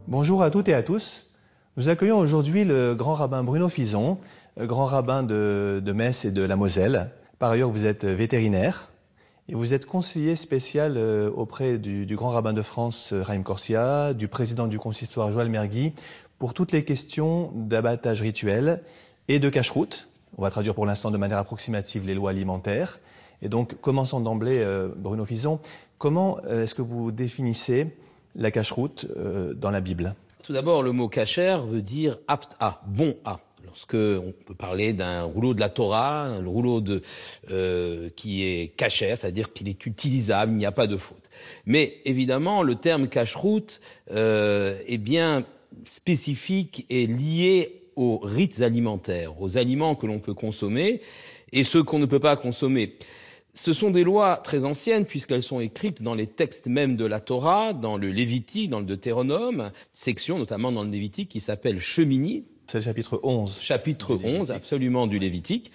Bonjour à toutes et à tous. Nous accueillons aujourd'hui le grand rabbin Bruno Fison, grand rabbin de Metz et de la Moselle. Par ailleurs, vous êtes vétérinaire et vous êtes conseiller spécial auprès du grand rabbin de France, Raïm Corsia, du président du consistoire, Joël Mergui, pour toutes les questions d'abattage rituel et de cacheroute. On va traduire pour l'instant de manière approximative les lois alimentaires. Et donc, commençons d'emblée, Bruno Fison. Comment est-ce que vous définissez la cacheroute dans la Bible? Tout d'abord, le mot kasher veut dire apte à, bon à. Lorsque on peut parler d'un rouleau de la Torah, un rouleau qui est kasher, c'est-à-dire qu'il est utilisable, il n'y a pas de faute. Mais évidemment, le terme cacheroute est bien spécifique et lié aux rites alimentaires, aux aliments que l'on peut consommer et ceux qu'on ne peut pas consommer. Ce sont des lois très anciennes puisqu'elles sont écrites dans les textes même de la Torah, dans le Lévitique, dans le Deutéronome, section notamment dans le Lévitique qui s'appelle Shemini. C'est le chapitre 11. Chapitre 11, absolument, du Lévitique.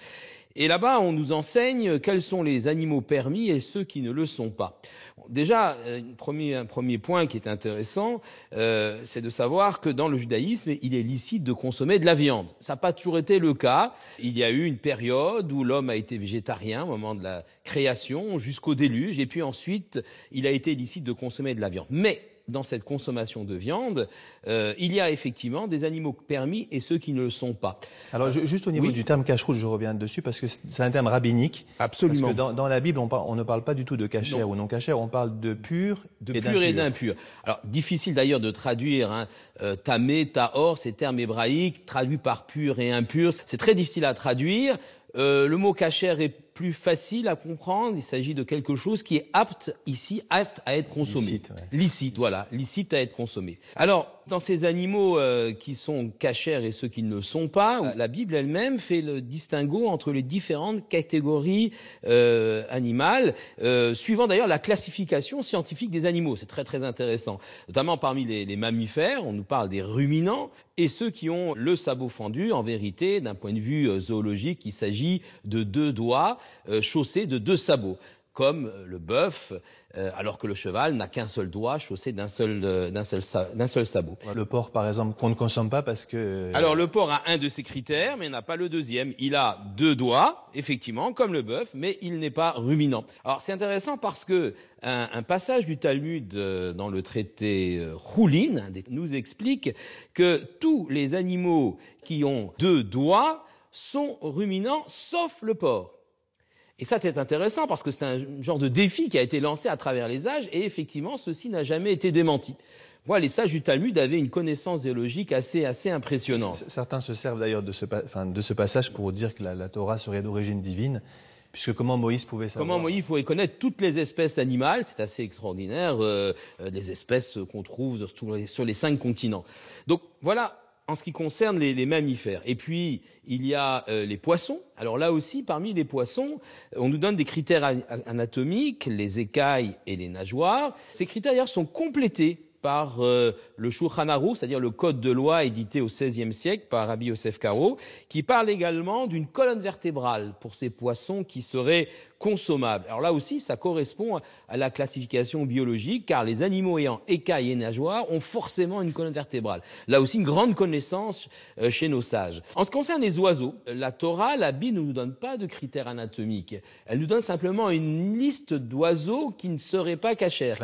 Et là-bas, on nous enseigne quels sont les animaux permis et ceux qui ne le sont pas. Déjà, un premier point qui est intéressant, c'est de savoir que dans le judaïsme, il est licite de consommer de la viande. Ça n'a pas toujours été le cas. Il y a eu une période où l'homme a été végétarien au moment de la création jusqu'au déluge, et puis ensuite, il a été licite de consommer de la viande. Mais dans cette consommation de viande, il y a effectivement des animaux permis et ceux qui ne le sont pas. Alors juste au niveau du terme cacheroute, je reviens dessus parce que c'est un terme rabbinique. Absolument. Parce que dans la Bible, on ne parle pas du tout de kasher ou non kasher, on parle de pur et d'impur. Alors difficile d'ailleurs de traduire tamé, tahor, ces termes hébraïques traduits par pur et impur. C'est très difficile à traduire. Le mot kasher est plus facile à comprendre. Il s'agit de quelque chose qui est apte à être consommé. Licite, voilà, licite à être consommé. Alors, dans ces animaux qui sont kasher et ceux qui ne le sont pas, la Bible elle-même fait le distinguo entre les différentes catégories animales, suivant d'ailleurs la classification scientifique des animaux. C'est très très intéressant. Notamment parmi les mammifères, on nous parle des ruminants et ceux qui ont le sabot fendu. En vérité, d'un point de vue zoologique, il s'agit de 2 doigts chaussés de 2 sabots, comme le bœuf, alors que le cheval n'a qu'un seul doigt chaussé d'un seul sabot. Le porc, par exemple, qu'on ne consomme pas parce que... Alors le porc a un de ses critères, mais n'a pas le deuxième. Il a 2 doigts, effectivement, comme le bœuf, mais il n'est pas ruminant. Alors c'est intéressant parce que un passage du Talmud dans le traité Choulin nous explique que tous les animaux qui ont 2 doigts sont ruminants, sauf le porc. Et ça, c'est intéressant parce que c'est un genre de défi qui a été lancé à travers les âges et effectivement, ceci n'a jamais été démenti. Voilà, les sages du Talmud avaient une connaissance zoologique assez impressionnante. Certains se servent d'ailleurs de ce passage pour dire que la Torah serait d'origine divine, puisque comment Moïse pouvait savoir? Comment Moïse pouvait connaître toutes les espèces animales, c'est assez extraordinaire, les espèces qu'on trouve sur les 5 continents. Donc voilà, en ce qui concerne les mammifères. Et puis, il y a les poissons. Alors là aussi, parmi les poissons, on nous donne des critères anatomiques, les écailles et les nageoires. Ces critères, d'ailleurs, sont complétés par le Shulchan Aruch, c'est-à-dire le code de loi édité au XVIe siècle par Rabbi Yosef Karo, qui parle également d'une colonne vertébrale pour ces poissons qui seraient consommables. Alors là aussi, ça correspond à la classification biologique, car les animaux ayant écailles et nageoires ont forcément une colonne vertébrale. Là aussi, une grande connaissance chez nos sages. En ce qui concerne les oiseaux, la Torah, la Bible ne nous donne pas de critères anatomiques. Elle nous donne simplement une liste d'oiseaux qui ne seraient pas kasher.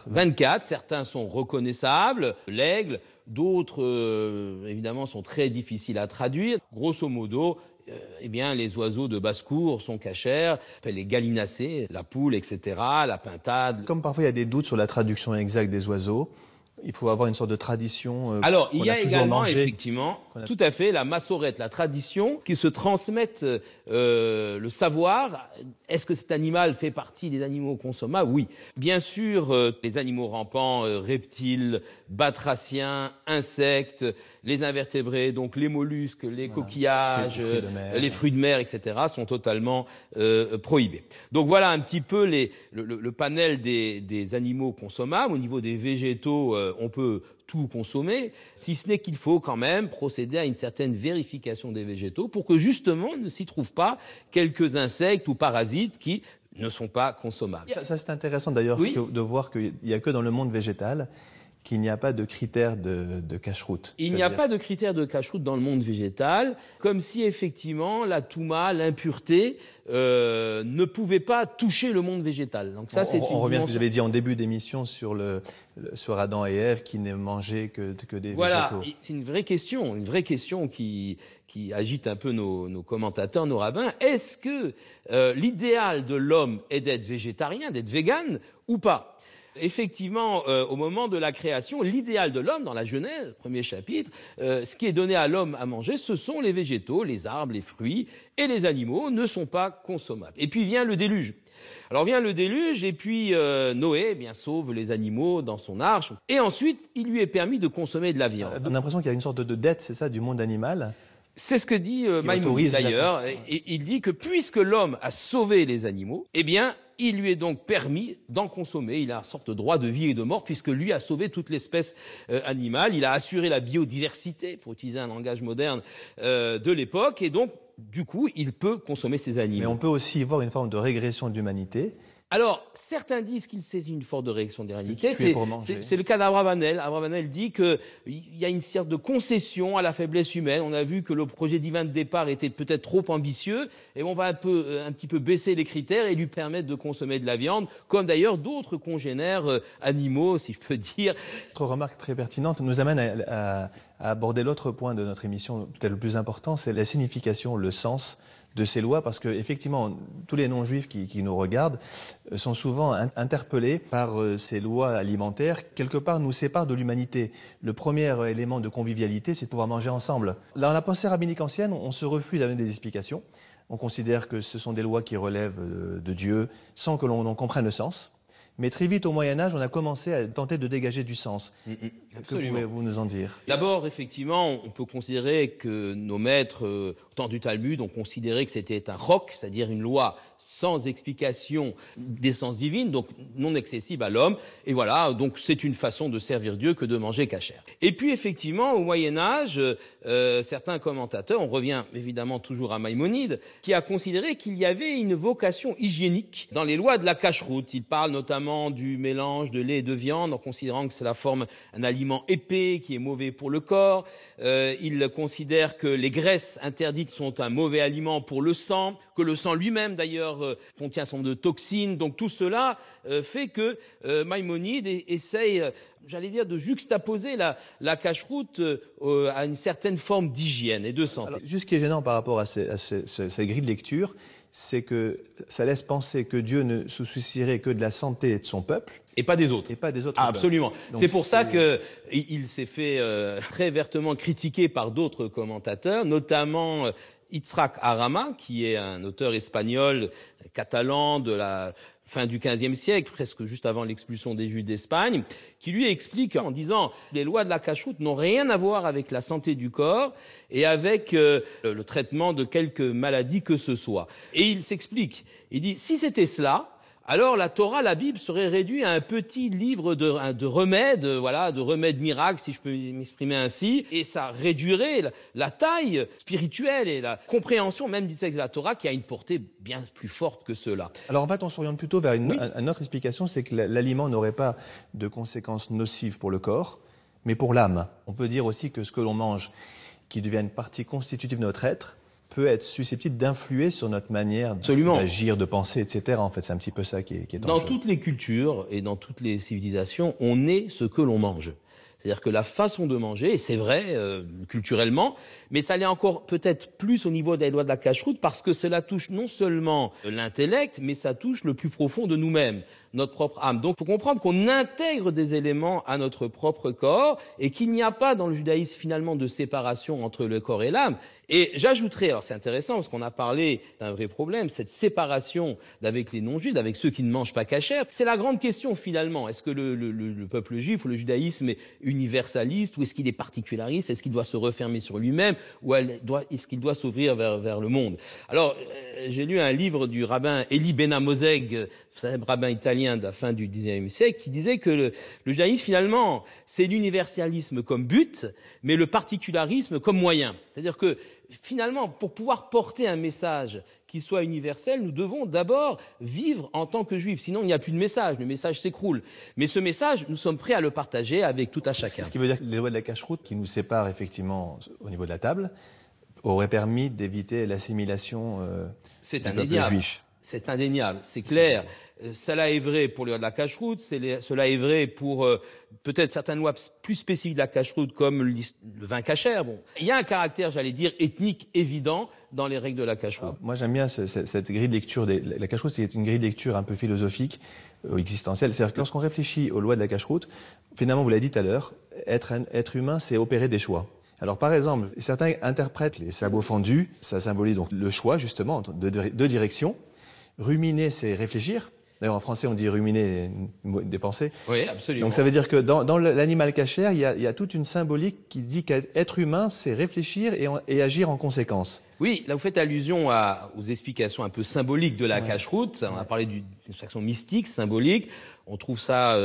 24, certains sont reconnaissables, l'aigle, d'autres, évidemment, sont très difficiles à traduire. Grosso modo, eh bien, les oiseaux de basse-cour sont kasher, les gallinacés, la poule, etc., la pintade. Comme parfois il y a des doutes sur la traduction exacte des oiseaux, il faut avoir une sorte de tradition. Alors, il y a également, effectivement, tout à fait, la massorette, la tradition, qui se transmettent le savoir. Est-ce que cet animal fait partie des animaux consommables? Oui. Bien sûr, les animaux rampants, reptiles, batraciens, insectes, les invertébrés, donc les mollusques, les coquillages, les fruits de mer, etc., sont totalement prohibés. Donc voilà un petit peu le panel des animaux consommables. Au niveau des végétaux, on peut tout consommer, si ce n'est qu'il faut quand même procéder à une certaine vérification des végétaux pour que justement ne s'y trouvent pas quelques insectes ou parasites qui ne sont pas consommables. Ça c'est intéressant d'ailleurs de voir qu'il n'y a que dans le monde végétal qu'il n'y a pas de critères de cacheroute. Il n'y a pas de critères de cacheroute dans le monde végétal, comme si effectivement la touma, l'impureté, ne pouvait pas toucher le monde végétal. Donc ça, on revient à ce que vous avez dit en début d'émission sur Adam et Ève qui ne mangeaient que des végétaux. Voilà, c'est une vraie question qui agite un peu nos commentateurs, nos rabbins. Est-ce que l'idéal de l'homme est d'être végétarien, d'être vegan ou pas? Effectivement, au moment de la création, l'idéal de l'homme, dans la Genèse, premier chapitre, ce qui est donné à l'homme à manger, ce sont les végétaux, les arbres, les fruits, et les animaux ne sont pas consommables. Et puis vient le déluge. Alors vient le déluge, et puis Noé sauve les animaux dans son arche, et ensuite il lui est permis de consommer de la viande. On a l'impression qu'il y a une sorte de dette, c'est ça, du monde animal. C'est ce que dit Maïmonide d'ailleurs. Il dit que puisque l'homme a sauvé les animaux, eh bien, il lui est donc permis d'en consommer. Il a une sorte de droit de vie et de mort puisque lui a sauvé toute l'espèce animale. Il a assuré la biodiversité, pour utiliser un langage moderne de l'époque, et donc, du coup, il peut consommer ces animaux. Mais on peut aussi voir une forme de régression de l'humanité. Alors, certains disent qu'il c'est une forme de réaction de réalité. C'est le cas d'Abravanel. Abravanel dit qu'il y a une sorte de concession à la faiblesse humaine. On a vu que le projet divin de départ était peut-être trop ambitieux, et on va un petit peu baisser les critères et lui permettre de consommer de la viande, comme d'ailleurs d'autres congénères animaux, si je peux dire. Votre remarque très pertinente nous amène à aborder l'autre point de notre émission, peut-être le plus important, c'est la signification, le sens de ces lois, parce que effectivement, tous les non-juifs qui nous regardent sont souvent interpellés par ces lois alimentaires, quelque part nous séparent de l'humanité. Le premier élément de convivialité, c'est de pouvoir manger ensemble. Dans la pensée rabbinique ancienne, on se refuse à donner des explications. On considère que ce sont des lois qui relèvent de Dieu, sans que l'on en comprenne le sens. Mais très vite, au Moyen-Âge, on a commencé à tenter de dégager du sens. Que pouvez-vous nous en dire? D'abord, effectivement, on peut considérer que nos maîtres, au temps du Talmud, ont considéré que c'était un roc, c'est-à-dire une loi sans explication d'essence divine, donc non accessible à l'homme. Et voilà, donc c'est une façon de servir Dieu que de manger cachère. Et puis, effectivement, au Moyen-Âge, certains commentateurs, on revient évidemment toujours à Maïmonide, qui a considéré qu'il y avait une vocation hygiénique dans les lois de la cacheroute. Il parle notamment du mélange de lait et de viande, en considérant que c'est la forme un aliment épais qui est mauvais pour le corps. Il considère que les graisses interdites sont un mauvais aliment pour le sang, que le sang lui-même d'ailleurs contient un certain nombre de toxines. Donc tout cela fait que Maïmonide essaye, j'allais dire, de juxtaposer la cacheroute à une certaine forme d'hygiène et de santé. Alors, juste ce qui est gênant par rapport à ces grilles de lecture, c'est que ça laisse penser que Dieu ne se soucierait que de la santé de son peuple. Et pas des autres. Et pas des autres. Ah, absolument. C'est pour ça qu'il s'est fait très vertement critiquer par d'autres commentateurs, notamment Yitzhak Arama, qui est un auteur espagnol, catalan de la fin du XVe siècle, presque juste avant l'expulsion des Juifs d'Espagne, qui lui explique en disant les lois de la cacheroute n'ont rien à voir avec la santé du corps et avec le traitement de quelque maladie que ce soit. Et il s'explique. Il dit si c'était cela, alors la Torah, la Bible, serait réduite à un petit livre de remèdes, voilà, de remèdes miracles, si je peux m'exprimer ainsi, et ça réduirait la taille spirituelle et la compréhension même du texte de la Torah qui a une portée bien plus forte que cela. Alors en fait, on s'oriente plutôt vers une autre explication, c'est que l'aliment n'aurait pas de conséquences nocives pour le corps, mais pour l'âme. On peut dire aussi que ce que l'on mange, qui devient une partie constitutive de notre être, peut être susceptible d'influer sur notre manière d'agir, de penser, etc. En fait, c'est un petit peu ça qui est en jeu. Dans toutes les cultures et dans toutes les civilisations, on est ce que l'on mange. C'est-à-dire que la façon de manger, et c'est vrai culturellement, mais ça l'est encore peut-être plus au niveau des lois de la cacheroute parce que cela touche non seulement l'intellect, mais ça touche le plus profond de nous-mêmes, notre propre âme. Donc il faut comprendre qu'on intègre des éléments à notre propre corps et qu'il n'y a pas dans le judaïsme finalement de séparation entre le corps et l'âme. Et j'ajouterais, alors c'est intéressant parce qu'on a parlé d'un vrai problème, cette séparation avec les non-juifs, avec ceux qui ne mangent pas cachère. C'est la grande question finalement. Est-ce que le peuple juif ou le judaïsme est universaliste ou est-ce qu'il est particulariste? Est-ce qu'il doit se refermer sur lui-même ou est-ce qu'il doit s'ouvrir vers le monde? Alors, j'ai lu un livre du rabbin Elie Ben Amozeg, célèbre rabbin italien de la fin du XIXe siècle, qui disait que le judaïsme, finalement, c'est l'universalisme comme but, mais le particularisme comme moyen. C'est-à-dire que finalement, pour pouvoir porter un message qui soit universel, nous devons d'abord vivre en tant que juifs. Sinon, il n'y a plus de message. Le message s'écroule. Mais ce message, nous sommes prêts à le partager avec tout à chacun. Ce qui veut dire que les lois de la cache-route qui nous séparent effectivement au niveau de la table auraient permis d'éviter l'assimilation du peuple juif. C'est indéniable, c'est clair. Cela est vrai pour les lois de la cache-route, cela est vrai pour peut-être certaines lois plus spécifiques de la cache-route comme le vin cachère. Bon, il y a un caractère, j'allais dire, ethnique évident dans les règles de la cache-route. Moi, j'aime bien cette grille de lecture. La cache-route, c'est une grille de lecture un peu philosophique, existentielle. C'est-à-dire que lorsqu'on réfléchit aux lois de la cache-route, finalement, vous l'avez dit tout à l'heure, être humain, c'est opérer des choix. Alors, par exemple, certains interprètent les sabots fendus, ça symbolise donc le choix, justement, entre deux directions. Ruminer, c'est réfléchir. D'ailleurs, en français, on dit ruminer des pensées. Oui, absolument. Donc, ça veut dire que dans l'animal cachère, il y a toute une symbolique qui dit qu'être humain, c'est réfléchir et agir en conséquence. Oui, là, vous faites allusion aux explications un peu symboliques de la cache-route. On a parlé d'une explication mystique, symbolique. On trouve ça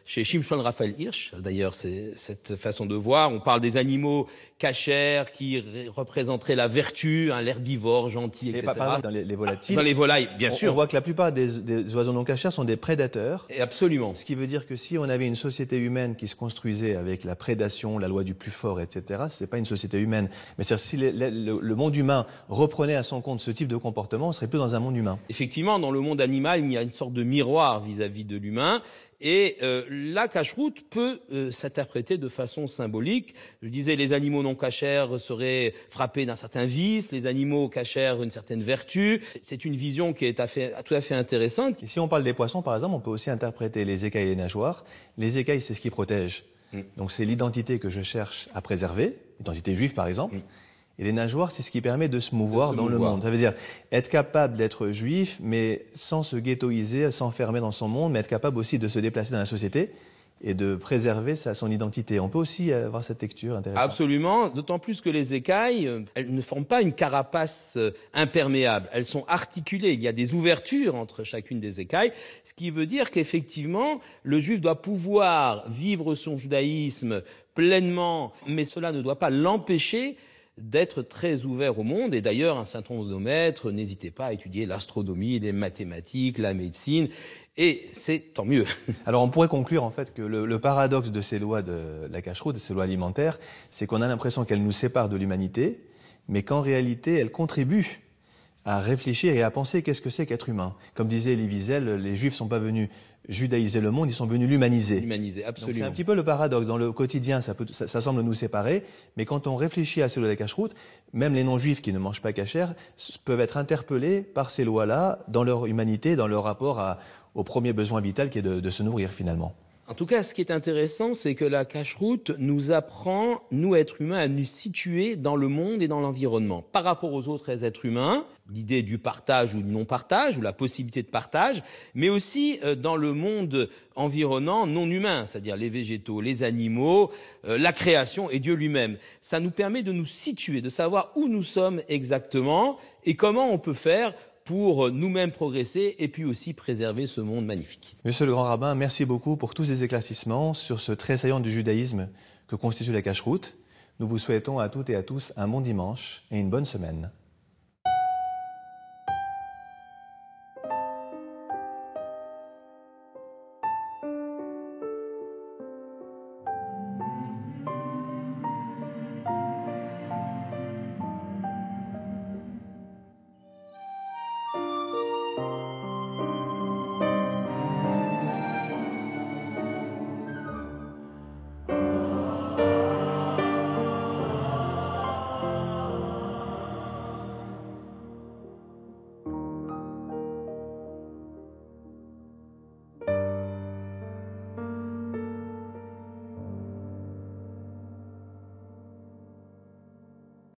chez Shimshon Raphaël Hirsch. D'ailleurs, c'est cette façon de voir. On parle des animaux cachères qui représenteraient la vertu, l'herbivore gentil, etc. Et par exemple, dans les volatiles, dans les volailles, bien sûr. On voit que la plupart des oiseaux non cachères sont des prédateurs. Et absolument. Ce qui veut dire que si on avait une société humaine qui se construisait avec la prédation, la loi du plus fort, etc., c'est pas une société humaine. Mais si le monde humain reprenait à son compte ce type de comportement, on serait plus dans un monde humain. Effectivement, dans le monde animal, il y a une sorte de miroir vis-à-vis de l'humain. Et la cache-route peut s'interpréter de façon symbolique. Je disais, les animaux non cachères seraient frappés d'un certain vice, les animaux cachères une certaine vertu. C'est une vision qui est tout à fait intéressante. Et si on parle des poissons, par exemple, on peut aussi interpréter les écailles et les nageoires. Les écailles, c'est ce qui protège. Donc c'est l'identité que je cherche à préserver, l'identité juive par exemple. Et les nageoires, c'est ce qui permet de se mouvoir dans le monde. Ça veut dire être capable d'être juif, mais sans se ghettoiser, s'enfermer dans son monde, mais être capable aussi de se déplacer dans la société et de préserver son identité. On peut aussi avoir cette lecture intéressante. Absolument, d'autant plus que les écailles, elles ne forment pas une carapace imperméable. Elles sont articulées. Il y a des ouvertures entre chacune des écailles, ce qui veut dire qu'effectivement, le juif doit pouvoir vivre son judaïsme pleinement, mais cela ne doit pas l'empêcher d'être très ouvert au monde. Et d'ailleurs, un certain nombre de maîtres, n'hésitez pas à étudier l'astronomie, les mathématiques, la médecine, et c'est tant mieux. Alors on pourrait conclure en fait que le paradoxe de ces lois de la cache-route, de ces lois alimentaires, c'est qu'on a l'impression qu'elles nous séparent de l'humanité, mais qu'en réalité, elles contribuent à réfléchir et à penser qu'est-ce que c'est qu'être humain. Comme disait Elie Wiesel, les Juifs ne sont pas venus judaïser le monde, ils sont venus l'humaniser. L'humaniser, absolument. Donc c'est un petit peu le paradoxe. Dans le quotidien, ça semble nous séparer, mais quand on réfléchit à ces lois de la cache-route, même les non-juifs qui ne mangent pas cachère peuvent être interpellés par ces lois-là dans leur humanité, dans leur rapport au premier besoin vital qui est de se nourrir finalement. En tout cas, ce qui est intéressant, c'est que la cache-route nous apprend, nous êtres humains, à nous situer dans le monde et dans l'environnement. Par rapport aux autres êtres humains, l'idée du partage ou du non-partage, ou la possibilité de partage, mais aussi dans le monde environnant non humain, c'est-à-dire les végétaux, les animaux, la création et Dieu lui-même. Ça nous permet de nous situer, de savoir où nous sommes exactement et comment on peut faire pour nous-mêmes progresser et puis aussi préserver ce monde magnifique. Monsieur le Grand Rabbin, merci beaucoup pour tous ces éclaircissements sur ce tressaillant du judaïsme que constitue la cache-route. Nous vous souhaitons à toutes et à tous un bon dimanche et une bonne semaine.